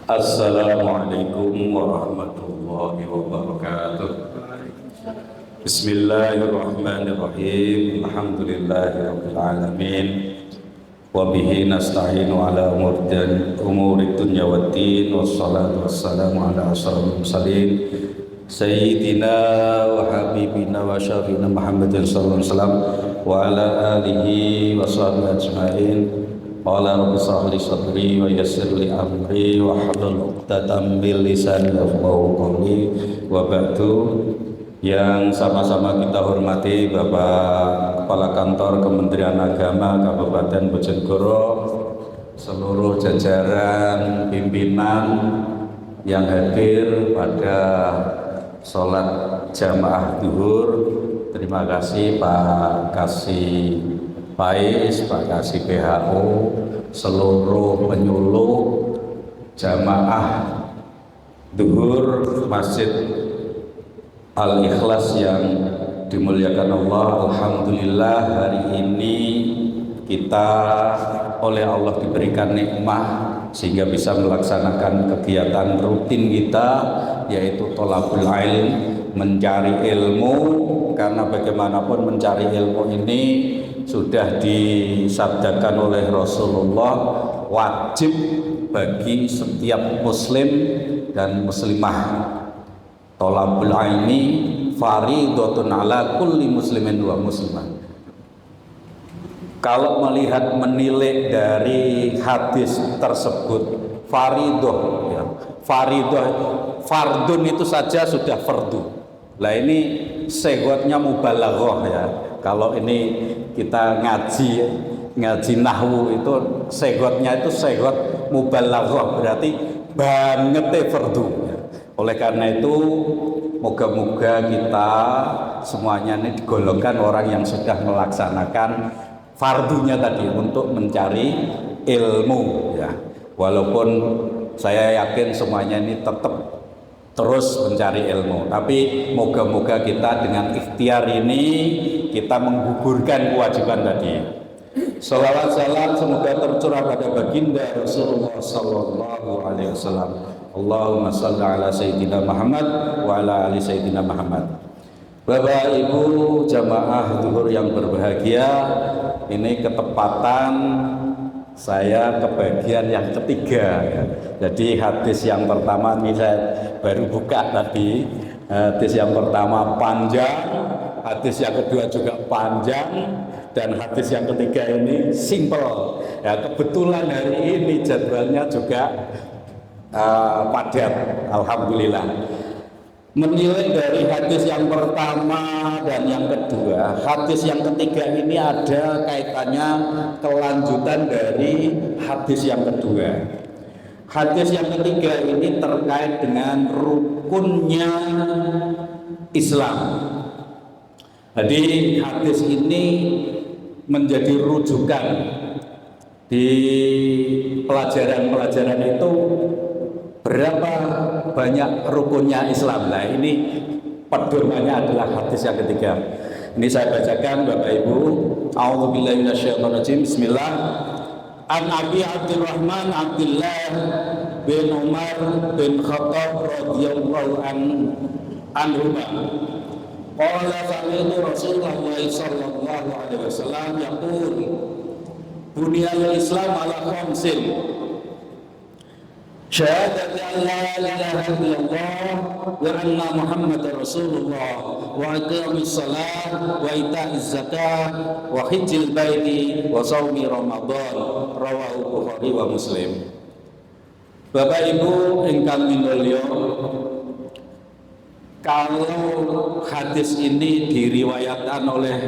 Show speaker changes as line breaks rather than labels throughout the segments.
Assalamualaikum warahmatullahi wabarakatuh. Bismillahirrahmanirrahim. Alhamdulillahirabbil alamin. Wa bihi nasta'inu ala umuri dunya waddin. Wassalatu wassalamu ala asyrofil mursalin sayyidina wa habibina wa syafiina Muhammadin sallallahu alaihi wasallam wa ala alihi wa sahbihi ajmain. Qala rabbi shrah li sadri wa yassir li amri wa hlul 'uqdatam min lisani yafqahu qawli. Wa ba'du. Yang sama-sama kita hormati Bapak Kepala Kantor Kementerian Agama Kabupaten Bojonegoro, seluruh jajaran pimpinan yang hadir pada sholat jamaah zuhur. Terima kasih Pak Kasih Faiz, Pak Kasih PHO, seluruh penyuluh jamaah zuhur Masjid Al-Ikhlas yang dimuliakan Allah. Alhamdulillah, hari ini kita oleh Allah diberikan nikmah sehingga bisa melaksanakan kegiatan rutin kita, yaitu thalabul ilm, mencari ilmu. Karena bagaimanapun mencari ilmu ini sudah disabdakan oleh Rasulullah, wajib bagi setiap muslim dan muslimah. Thalabul ilmi faridatun ala kulli muslimin wa muslimah. Kalau melihat menilai dari hadis tersebut, faridah ya. Fardun itu saja sudah fardu. Lah ini segotnya mubalaghah ya. Kalau ini kita ngaji nahwu itu segotnya itu segot mubalaghah, berarti banget fardu ya. Oleh karena itu moga-moga kita semuanya ini digolongkan orang yang sudah melaksanakan fardunya tadi untuk mencari ilmu ya. Walaupun saya yakin semuanya ini tetap terus mencari ilmu, tapi moga-moga kita dengan ikhtiar ini kita menggugurkan kewajiban tadi. Shalawat salam semoga tercurah pada baginda Rasulullah sallallahu alaihi wasallam. Allahumma shalli ala sayyidina Muhammad wa ala ali sayyidina Muhammad. Bapak Ibu jamaah zuhur yang berbahagia, ini ketepatan saya ke bagian yang ketiga ya. Jadi hadis yang pertama ini saya baru buka tadi. Hadis yang pertama panjang, hadis yang kedua juga panjang, dan hadis yang ketiga ini simple ya. Kebetulan hari ini jadwalnya juga padat, alhamdulillah. Menilai dari hadis yang pertama dan yang kedua, hadis yang ketiga ini ada kaitannya kelanjutan dari hadis yang kedua. Hadis yang ketiga ini terkait dengan rukunnya Islam. Jadi hadis ini menjadi rujukan di pelajaran-pelajaran itu. Berapa banyak rukunnya Islam? Nah ini pedomannya adalah hadis yang ketiga. Ini saya bacakan Bapak Ibu. A'udzubillahi minasyaitonirrajim. Bismillah. An Abi Abdurrahman Abdullah bin Umar bin Khattab radhiyallahu anhu. Qala sami'tu Rasulullah sallallahu alaihi wasallam yaqul buniyal Islam ala khamsin. Syahadat an la ilaha illallah wa anna Muhammadar Rasulullah wa iqamis salat wa ita'iz zakat wa hajjil baiti wa shaumi Ramadan. Rawahu Bukhari wa Muslim. Bapak Ibu ingkang minulya, kalau hadis ini diriwayatkan oleh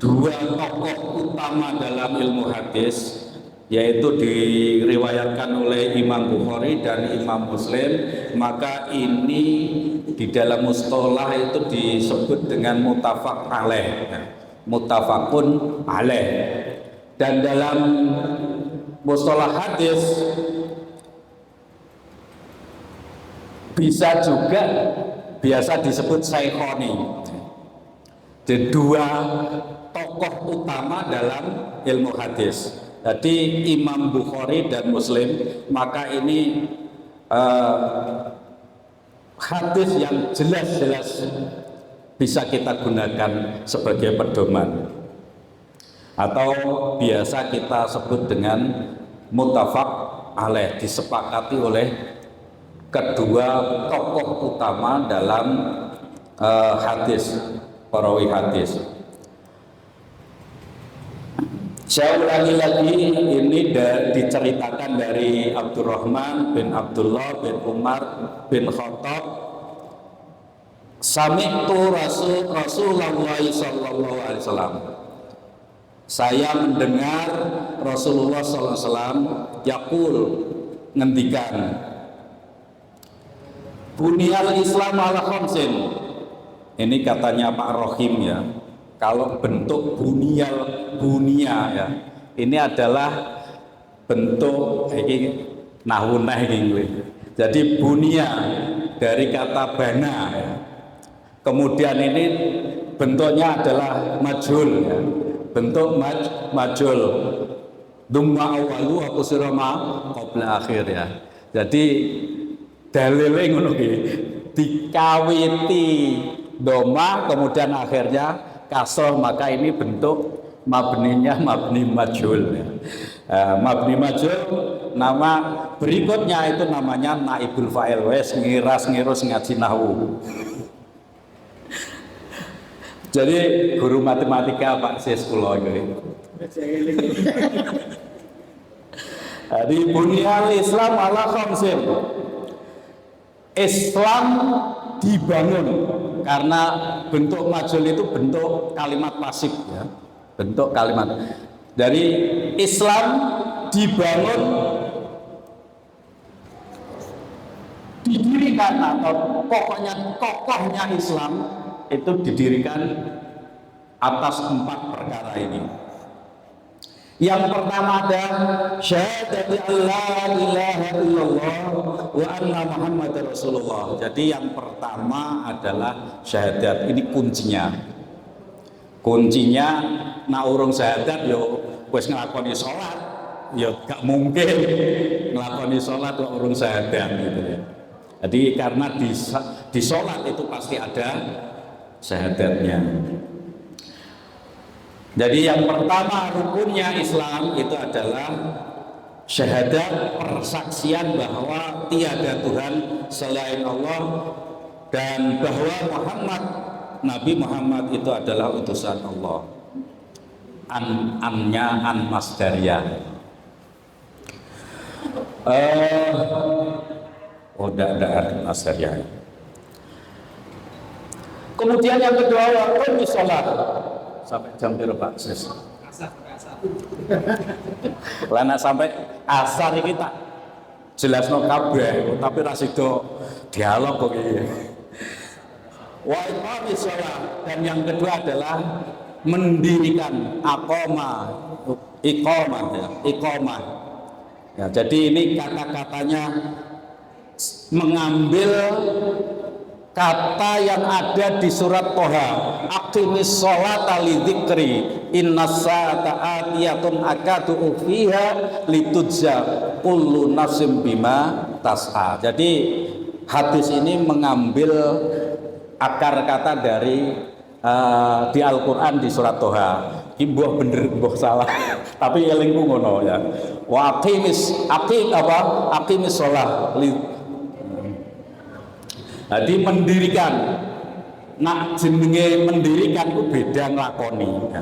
dua tokoh utama dalam ilmu hadis, yaitu diriwayatkan oleh Imam Bukhari dan Imam Muslim, maka ini di dalam mustalah itu disebut dengan muttafaq alaih, muttafaqun alaih. Dan dalam mustalah hadis bisa juga biasa disebut syekhoni, dua tokoh utama dalam ilmu hadis. Jadi Imam Bukhari dan Muslim, maka ini hadis yang jelas-jelas bisa kita gunakan sebagai pedoman, atau biasa kita sebut dengan muttafaq alaih, disepakati oleh kedua tokoh utama dalam hadis, perawi hadis. Saya ulangi lagi, ini diceritakan dari Abdurrahman bin Abdullah bin Umar bin Khattab. Sami'tu Rasulullah sallallahu alaihi wasallam. Saya mendengar Rasulullah sallallahu alaihi wasallam yaqul, ngendikan, Bunyal Islam ala khamsin. Ini katanya Pak Rohim ya. Kalau bentuk bunia ya, ini adalah bentuk ini nahunah ini. Jadi bunia dari kata bana ya. Kemudian ini bentuknya adalah majhul ya. Bentuk majhul. Dumma awalu aku sirama qabla akhir ya. Jadi dalile ngono ki, dikawiti doma kemudian akhirnya kasroh, maka ini bentuk mabninya mabni majhul ya. Mabni majhul, nama berikutnya itu namanya naibul fa'il, wes ngiras-ngirus ngaji nahwu. Jadi guru matematika Pak Sis kula iki. Jadi bunyal Islam ala khamsin. Islam dibangun, karena bentuk majhul itu bentuk kalimat pasif ya, bentuk kalimat dari Islam dibangun, didirikan, atau pokoknya kokohnya Islam itu didirikan atas 4 perkara ini. Yang pertama ada syahadati alla ilaha illallah wa anna muhammadar rasulullah. Jadi yang pertama adalah syahadat, ini kuncinya. Kuncinya nak urung syahadat yo wis nglakoni salat, yo gak mungkin nglakoni salat kok urung syahadat gitu ya. Jadi karena di salat itu pasti ada syahadatnya. Jadi yang pertama rukunnya Islam itu adalah syahadat, persaksian bahwa tiada Tuhan selain Allah dan bahwa Nabi Muhammad itu adalah utusan Allah. An-nya an masdariyah. Ada masdariyah. Kemudian yang kedua rukun salat. Sampai jam berapa Pak Sis? Lana sampai asar ini tak jelasno kabeh, tapi ra sida dialog kok iki. Wa iqamis shalah, dan yang kedua adalah mendirikan iqamah ya, iqamah. Ya, jadi ini kata-katanya mengambil kata yang ada di surat Toha, aqimis sholata lidzikri innas sa'ata atiyatun akadu ufiha litujza kullu nafsin bima tas'a. Jadi hadis ini mengambil akar kata dari di Al-Quran di surat Toha. Imbuh bener, imbuh salah, tapi elingku ngono ya. Wa aqimis sholat. Jadi mendirikan, nak jenenge mendirikan itu beda nglakoni ya.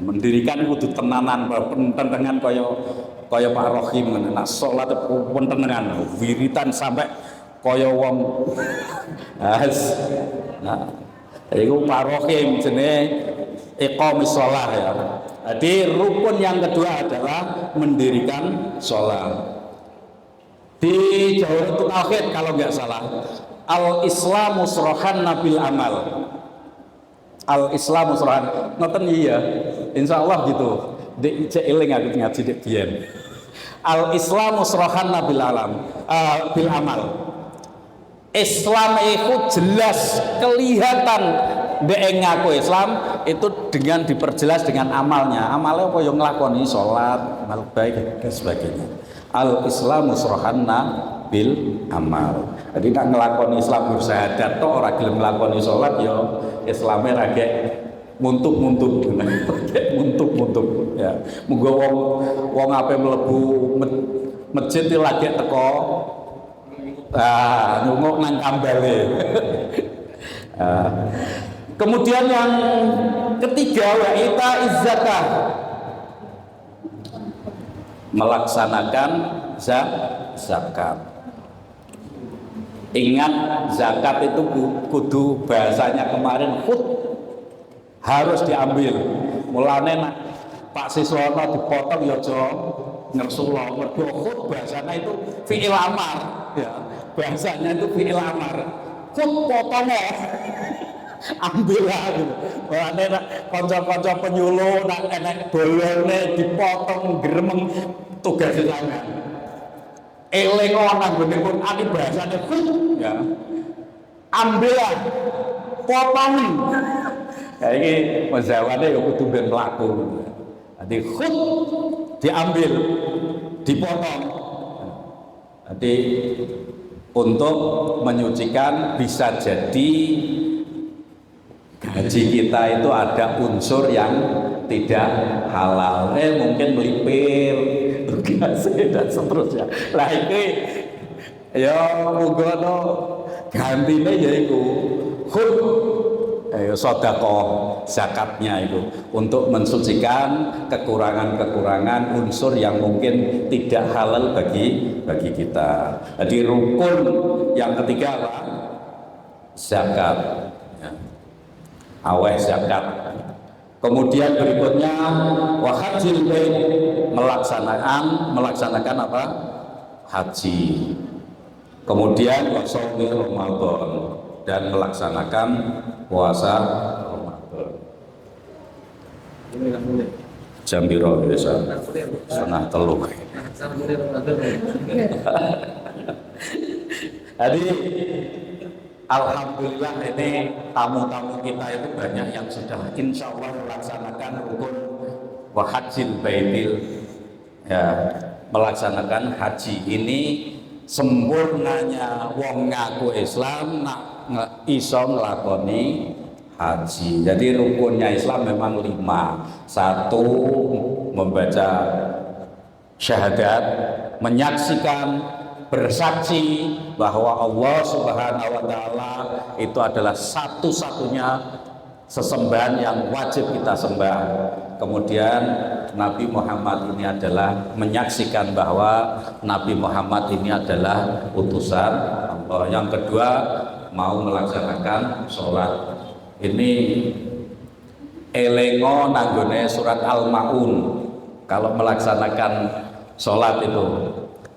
Mendirikan itu tenanan, pentengan kaya Pak Rohim, nak sholat pentengan, wiritan sampai kaya wong. Nah, itu Pak Rohim jenenge iqamis shalah ya. Jadi rukun yang kedua adalah mendirikan sholat. Di Jawharatul Tauhid kalau nggak salah, al-islamu surahan nabil amal. Al-islamu surahan, ngoten iya, insya Allah gitu. Dek eling aku ngaji dek biyen. Al-islamu surahan nabil bil amal. Islam itu jelas kelihatan dek ngaku Islam itu dengan diperjelas dengan amalnya. Amalnya apa yang nglakoni salat, amal baik dan sebagainya. Al Islamu surahanna bil amal. Jadi nak nglakoni Islam bersyahadat tok ora gelem nglakoni salat ya Islame ra gek muntuk-muntuk. Muntuk-muntuk ya. Muga wong ape mlebu masjid iki lagi teko nunggu nang kambale. Kemudian yang ketiga wa ita zakah, melaksanakan zakat. Ingat zakat itu kudu bahasanya kemarin harus diambil. Mulane nak Pak Siswono dipotong ya aja ngersulo, mergo bahasanya itu fi'il amar ya. Bahasanya itu fi'il amar. Potong ambil lah gitu. Mulane nak kanca-kanca penyuluh nak enek bolone dipotong gremeng tugas sampean. Eling nang gone pun ati bahasane ya. Ambil lah, potong. Kayak ini mazawane ya kudu ben mlaku. Jadi diambil, dipotong. Jadi untuk menyucikan bisa jadi gaji kita itu ada unsur yang tidak halal, mungkin melipir, tugasnya dan seterusnya. Lah ini ya muga no gantine yaiku sedekah zakatnya itu untuk mensucikan kekurangan-kekurangan unsur yang mungkin tidak halal bagi kita. Jadi rukun yang ketiga apa? Zakat. Aweh zakat. Kemudian berikutnya wa hajjil bait, melaksanakan apa? Haji. Kemudian wa shaumi Ramadan, dan melaksanakan puasa Ramadan. Jam piro biasa? Setengah telu. Jadi alhamdulillah ini tamu-tamu kita itu banyak yang sudah insya Allah melaksanakan rukun wa hajjil baitil, ya, melaksanakan haji. Ini sempurnanya wong ngaku Islam nak iso nglakoni haji. Jadi rukunnya Islam memang 5. 1, membaca syahadat, menyaksikan, bersaksi bahwa Allah Subhanahu wa taala itu adalah satu-satunya sesembahan yang wajib kita sembah. Kemudian Nabi Muhammad ini adalah menyaksikan bahwa Nabi Muhammad ini adalah utusan Allah. Yang kedua, mau melaksanakan sholat. Ini elengo nanggone surat Al-Maun. Kalau melaksanakan sholat itu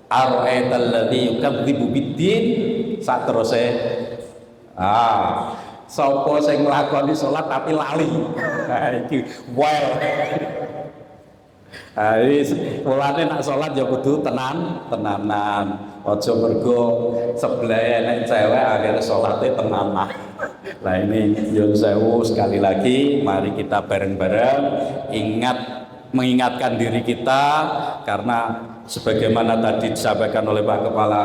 ara'aital ladzi yukadzibu biddin, sateruse sapa sing nglakoni salat tapi lali. Iki well. Mulane nak salat ya kudu tenanan. Aja mergo sebelah enek cewek akhirnya salate tenanan. Nah ini nyuwun sewu sekali lagi, mari kita bareng-bareng mengingatkan diri kita, karena sebagaimana tadi disampaikan oleh Pak Kepala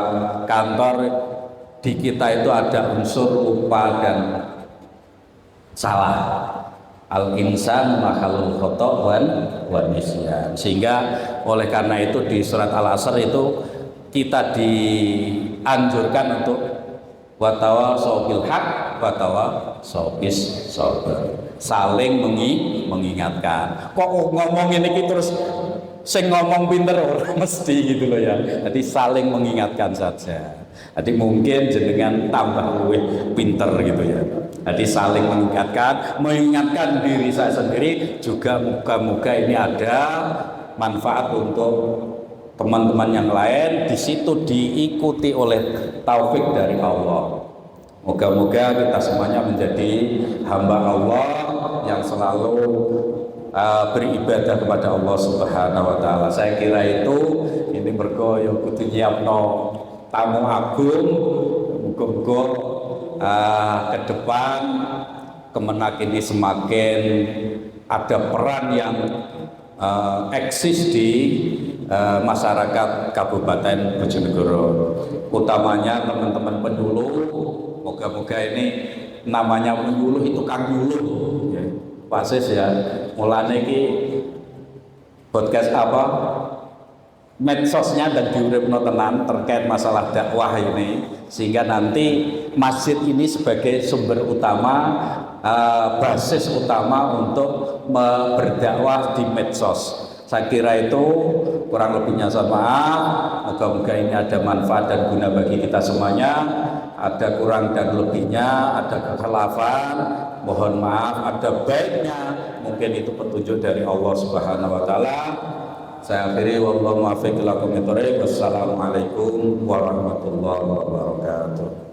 Kantor, di kita itu ada unsur lupa dan salah. Al-insan makhluk khoto' wan nisyan. Sehingga oleh karena itu di surat Al-Asr itu kita dianjurkan untuk watawasau bil haq watawasau bis sabr, saling mengingatkan. Kok ngomong ini terus sing ngomong pinter orang mesti gitu loh ya. Jadi saling mengingatkan saja. Jadi mungkin jenengan tambah lebih pinter gitu ya. Jadi saling mengingatkan diri saya sendiri juga, moga-moga ini ada manfaat untuk teman-teman yang lain. Di situ diikuti oleh taufik dari Allah. Moga-moga kita semuanya menjadi hamba Allah yang selalu beribadah kepada Allah Subhanahu wa taala. Saya kira itu ini mergo yo kudu nyiapno tamu agung, muga-muga ke depan Kemenak ini semakin ada peran yang eksis di masyarakat Kabupaten Bojonegoro, utamanya teman-teman penyuluh. Moga-moga ini namanya penyuluh itu Kang Nyuluh ya. Pak Sis ya, mulane iki podcast apa medsosnya dan diuripno tenan terkait masalah dakwah ini, sehingga nanti masjid ini sebagai sumber utama, basis utama untuk berdakwah di medsos. Saya kira itu kurang lebihnya saya maaf. Moga-moga ini ada manfaat dan guna bagi kita semuanya. Ada kurang dan lebihnya, ada kekhilafan, mohon maaf. Ada baiknya, mungkin itu petunjuk dari Allah Subhanahu wa taala. Saya akhiri, wallahu muwaffiq ila aqwamit thoriq. Wassalamualaikum warahmatullahi wabarakatuh.